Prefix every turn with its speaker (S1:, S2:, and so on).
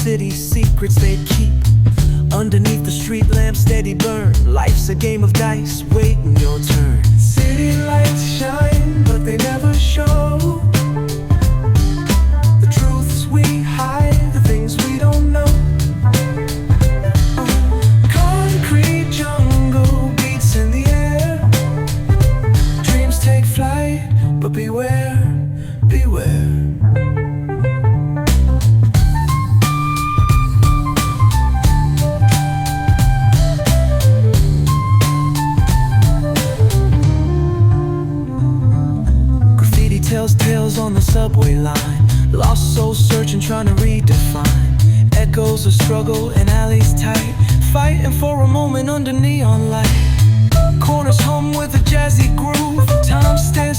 S1: city secrets they keep underneath the street lamp steady burn. Life's a game of dice, waiting your turn. City lights shine, but they never show the truths we hide, the things we don't know. Concrete jungle beats in the air. Dreams take flight, but beware, beware. Tells tales on the subway line. Lost souls searching, trying to redefine. Echoes of struggle and alleys tight, fighting for a moment under neon light. Corners hum with a jazzy groove. Time stands